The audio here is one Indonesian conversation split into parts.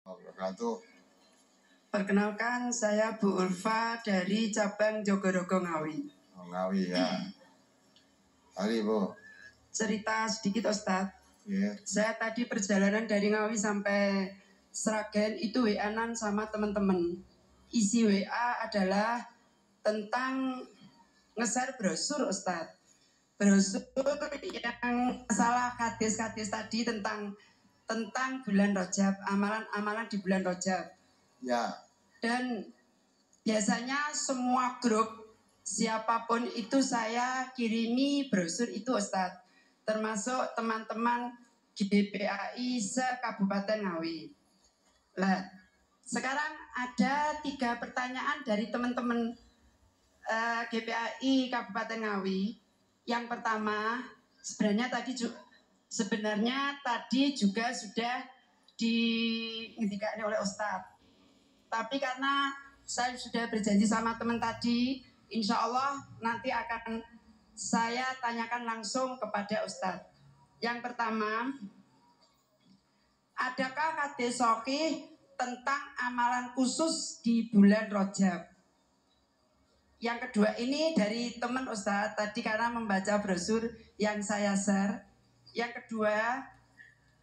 Wabarakatuh. Perkenalkan, saya Bu Ulfa dari cabang Jogorogo Ngawi. Oh, Ngawi ya. Hari Bu. Cerita sedikit Ustadz. Yeah. Saya tadi perjalanan dari Ngawi sampai Sragen itu WA-an sama teman-teman. Isi WA adalah tentang nge-share brosur Ustadz. Brosur yang masalah hadis-hadis tadi tentang bulan Rajab, amalan-amalan di bulan Rajab. Ya. Dan biasanya semua grup siapapun itu saya kirimi brosur itu Ustadz, termasuk teman-teman GPAI se-Kabupaten Ngawi. Nah, sekarang ada 3 pertanyaan dari teman-teman GPAI Kabupaten Ngawi. Yang pertama, sebenarnya tadi juga sudah dihentikan oleh Ustadz. Tapi karena saya sudah berjanji sama teman tadi, insya Allah nanti akan saya tanyakan langsung kepada Ustadz. Yang pertama, adakah hadis sahih tentang amalan khusus di bulan Rajab? Yang kedua ini dari teman Ustadz tadi karena membaca brosur yang saya share. Yang kedua,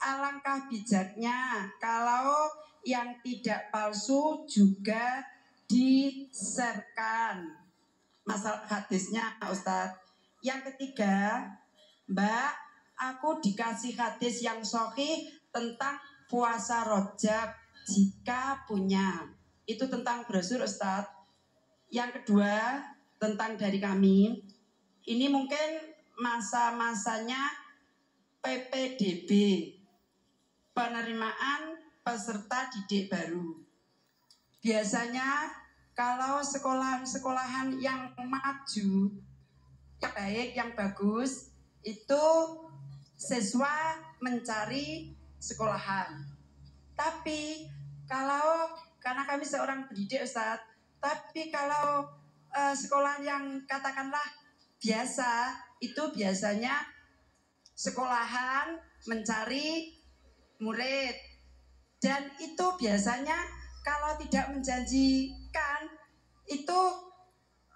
alangkah bijaknya kalau yang tidak palsu juga di-sharekan masalah hadisnya Ustadz. Yang ketiga, Mbak, aku dikasih hadis yang sahih tentang puasa Rajab jika punya. Itu tentang brosur Ustadz. Yang kedua, tentang dari kami, ini mungkin masa-masanya PPDB, penerimaan peserta didik baru. Biasanya kalau sekolahan-sekolahan yang maju, yang baik, yang bagus, itu siswa mencari sekolahan. Tapi karena kami seorang pendidik Ustadz, tapi kalau sekolahan yang katakanlah biasa, itu biasanya sekolahan mencari murid, dan itu biasanya kalau tidak menjanjikan itu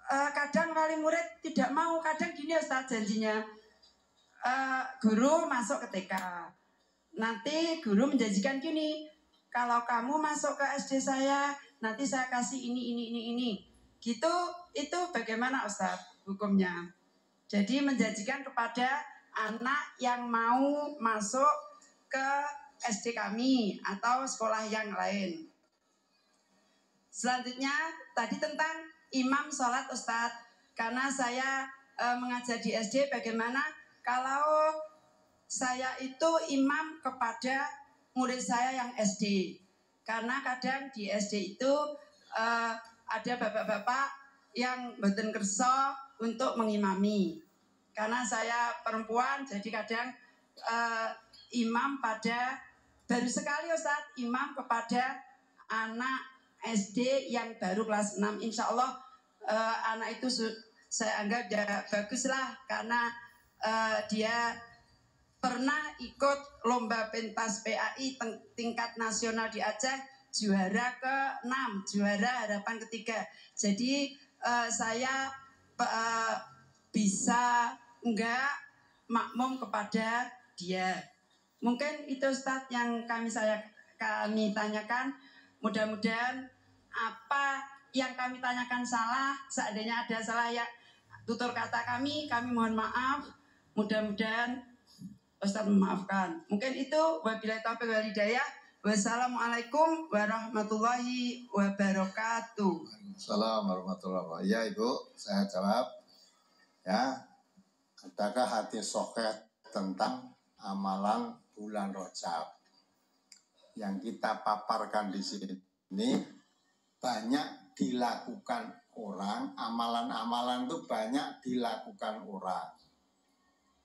kadang wali murid tidak mau. Kadang gini Ustaz janjinya, guru masuk ke TK, nanti guru menjanjikan gini, kalau kamu masuk ke SD saya nanti saya kasih ini gitu. Itu bagaimana Ustaz hukumnya? Jadi menjanjikan kepada anak yang mau masuk ke SD kami atau sekolah yang lain. Selanjutnya tadi tentang imam sholat Ustadz. Karena saya mengajar di SD, bagaimana kalau saya itu imam kepada murid saya yang SD. Karena kadang di SD itu ada bapak-bapak yang mboten kersa untuk mengimami. Karena saya perempuan, jadi kadang imam pada baru sekali Ustadz, imam kepada anak SD yang baru kelas 6. Insya Allah anak itu saya anggap dia bagus lah, karena dia pernah ikut lomba pentas PAI tingkat nasional di Aceh, juara ke-6, juara harapan ketiga. Jadi saya bisa enggak makmum kepada dia. Mungkin itu Ustadz yang kami tanyakan. Mudah-mudahan apa yang kami tanyakan salah, seandainya ada salah ya tutur kata kami mohon maaf. Mudah-mudahan Ustadz memaafkan. Mungkin itu, wabillahi taufiq wal hidayah. Wassalamualaikum warahmatullahi wabarakatuh. Assalamualaikum warahmatullahi wabarakatuh. Ya Ibu, saya jawab. Ya, adakah hadis sahih tentang amalan bulan Rajab? Yang kita paparkan di sini banyak dilakukan orang, amalan-amalan itu banyak dilakukan orang.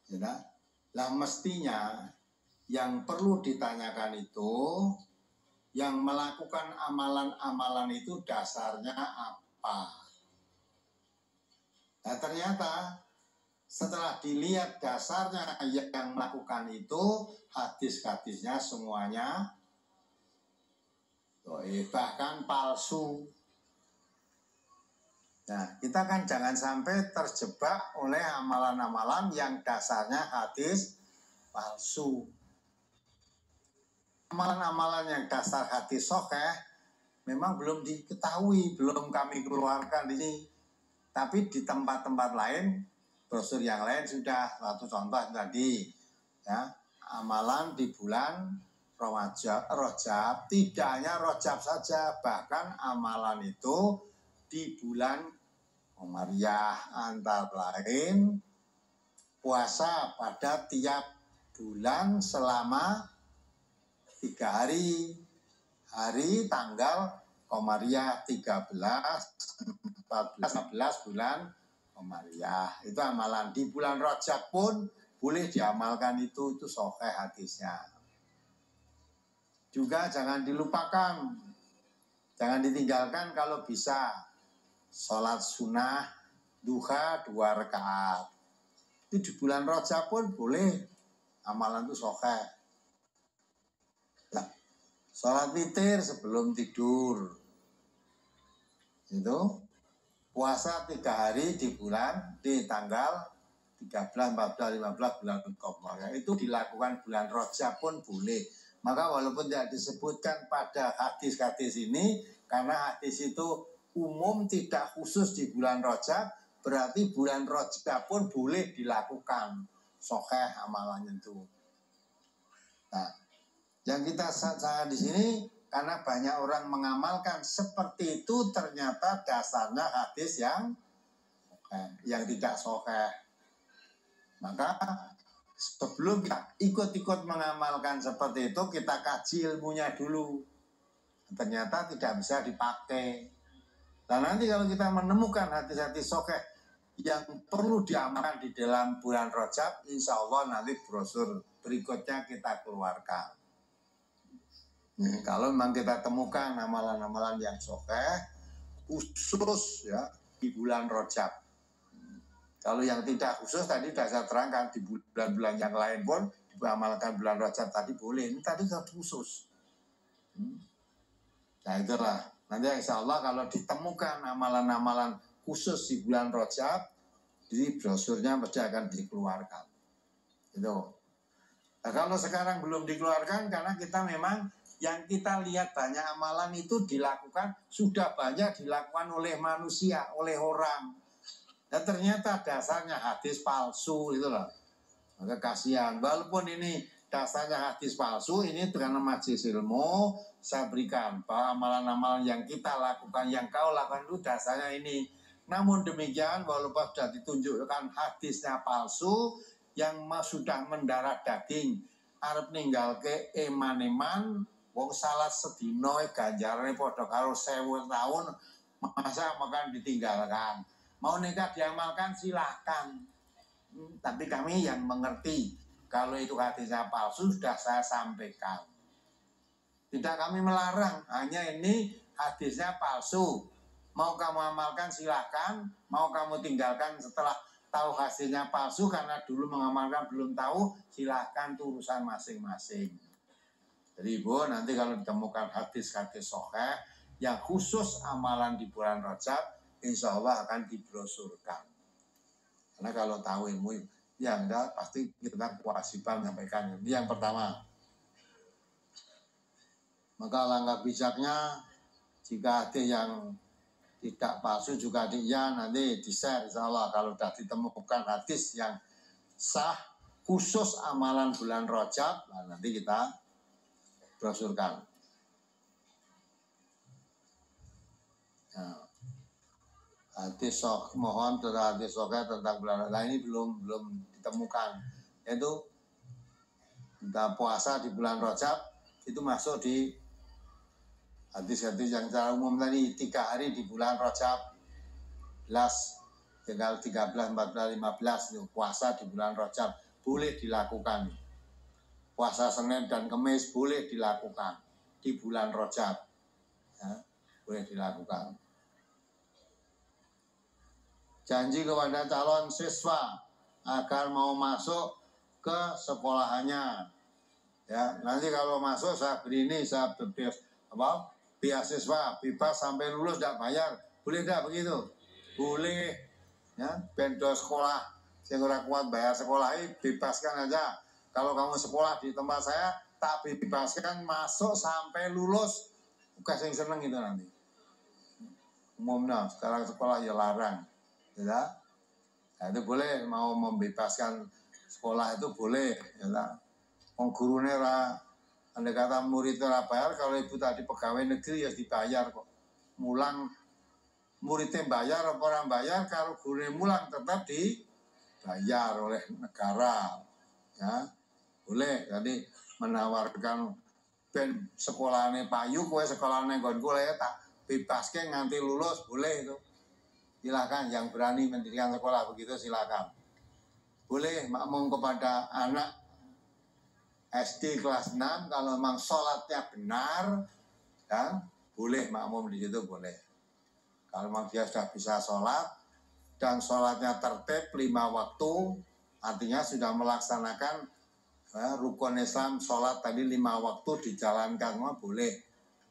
Ya, lah mestinya yang perlu ditanyakan itu, yang melakukan amalan-amalan itu dasarnya apa? Nah ternyata setelah dilihat dasarnya yang melakukan itu, hadis-hadisnya semuanya bahkan palsu. Nah, kita kan jangan sampai terjebak oleh amalan-amalan yang dasarnya hadis palsu. Amalan-amalan yang dasar hadis sahih memang belum diketahui, belum kami keluarkan di sini. Tapi di tempat-tempat lain, brosur yang lain sudah. Satu contoh tadi, ya, amalan di bulan Rajab, tidak hanya Rajab saja, bahkan amalan itu di bulan Qamariyah, antara lain puasa pada tiap bulan selama 3 hari. Hari tanggal Qamariyah 13, 14, 15 bulan Qamariyah. Itu amalan. Di bulan Rajab pun boleh diamalkan itu sahih hadisnya. Juga jangan dilupakan, jangan ditinggalkan kalau bisa. Sholat sunnah duha 2 rakaat. Itu di bulan Rajab pun boleh. Amalan itu sahih. Sholat witir sebelum tidur. Itu puasa 3 hari di tanggal 13, 14, 15 bulan Qamariyah. Itu dilakukan bulan Rajab pun boleh. Maka walaupun tidak disebutkan pada hadis-hadis ini, karena hadis itu umum tidak khusus di bulan Rajab, berarti bulan Rajab pun boleh dilakukan sahih amalannya itu. Nah, yang kita sangat di sini karena banyak orang mengamalkan seperti itu, ternyata dasarnya hadis yang tidak sahih. Maka sebelum kita ikut-ikut mengamalkan seperti itu, kita kaji ilmunya dulu. Ternyata tidak bisa dipakai. Dan nanti kalau kita menemukan hadis-hadis sahih yang perlu diamalkan di dalam bulan Rajab, insya Allah nanti brosur berikutnya kita keluarkan. Kalau memang kita temukan amalan-amalan yang sahih khusus ya di bulan Rajab. Kalau yang tidak khusus tadi sudah saya terangkan, di bulan-bulan yang lain pun diamalkan bulan Rajab tadi boleh. Ini tadi khusus. Nah itulah. Nanti insya Allah kalau ditemukan amalan-amalan khusus di bulan Rajab, jadi brosurnya pasti akan dikeluarkan. Itu. Nah kalau sekarang belum dikeluarkan karena kita memang yang kita lihat banyak amalan itu dilakukan, sudah banyak dilakukan oleh manusia, oleh orang. Dan ternyata dasarnya hadis palsu itu loh. Maka kasihan. Walaupun ini dasarnya hadis palsu, ini karena majelis ilmu saya berikan bahwa amalan-amalan yang kita lakukan, yang kau lakukan itu dasarnya ini. Namun demikian, walaupun sudah ditunjukkan hadisnya palsu, yang sudah mendarah daging, arep ninggal ke eman-eman, wong salat sedino ganjarane padha karo 1000 tahun, masa makan ditinggalkan. Mau nikah diamalkan silahkan. Tapi kami yang mengerti kalau itu hadisnya palsu sudah saya sampaikan. Tidak kami melarang, hanya ini hadisnya palsu. Mau kamu amalkan silahkan, mau kamu tinggalkan setelah tahu hasilnya palsu karena dulu mengamalkan belum tahu, silahkan itu urusan masing-masing. Jadi Ibu nanti kalau ditemukan hadis-hadis sahih yang khusus amalan di bulan Rajab, insya Allah akan dibrosurkan. Karena kalau tahu ilmu yang enggak, pasti kita kewajiban menyampaikan. Ini yang pertama. Maka langkah bijaknya, jika ada yang tidak palsu juga nanti di-share insya Allah. Kalau sudah ditemukan hadis yang sah, khusus amalan bulan Rajab, nah nanti kita brosurkan. Nah. Hadis mohon hadis tentang bulan Rajab ini belum ditemukan. Yaitu tentang puasa di bulan Rajab itu masuk di hadis-hadis yang secara umum tadi 3 hari di bulan Rajab, tanggal 13, 14, 15 itu puasa di bulan Rajab boleh dilakukan. Puasa Senin dan Kamis boleh dilakukan di bulan Rajab, ya, boleh dilakukan. Janji kepada calon siswa agar mau masuk ke sekolahannya. Ya, nanti kalau masuk saya beri ini, saya beasiswa bebas sampai lulus tidak bayar, boleh tidak begitu? Boleh. Ya, bendo sekolah yang ora kuat bayar sekolah bebaskan aja. Kalau kamu sekolah di tempat saya tak bebaskan masuk sampai lulus. Bukan yang seneng itu nanti. Umumnya sekarang sekolah ya larang, ya. Nah, itu boleh mau membebaskan sekolah itu boleh, ya. Gurune ora, andai kata muridnya ora bayar, kalau ibu tadi pegawai negeri ya dibayar kok. Mulang muridnya bayar apa orang bayar, kalau gurune mulang tetap dibayar oleh negara, ya. Boleh. Jadi menawarkan ben sekolahane payu, kowe sekolahane nggonku ya tak bebaske nganti lulus, boleh itu. Silakan yang berani mendirikan sekolah begitu silakan. Boleh makmum kepada anak SD kelas 6 kalau memang sholatnya benar, ya, boleh makmum di situ boleh. Kalau memang dia sudah bisa sholat dan sholatnya tertib 5 waktu, artinya sudah melaksanakan rukun Islam, sholat tadi 5 waktu dijalankan semua boleh.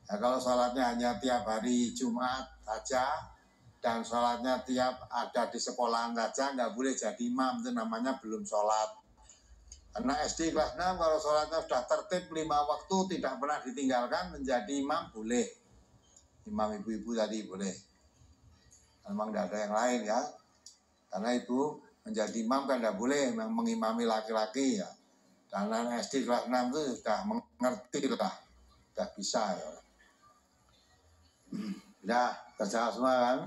Nah, kalau sholatnya hanya tiap hari Jumat saja dan sholatnya tiap ada di sekolahan saja, nggak boleh jadi imam, itu namanya belum sholat. Karena SD kelas 6 kalau sholatnya sudah tertib 5 waktu tidak pernah ditinggalkan, menjadi imam boleh. Imam ibu-ibu tadi boleh. Memang tidak ada yang lain ya. Karena ibu menjadi imam kan tidak boleh mengimami laki-laki ya. Karena SD kelas 6 itu sudah mengerti lah, sudah bisa ya. Udah, kerja semua kan?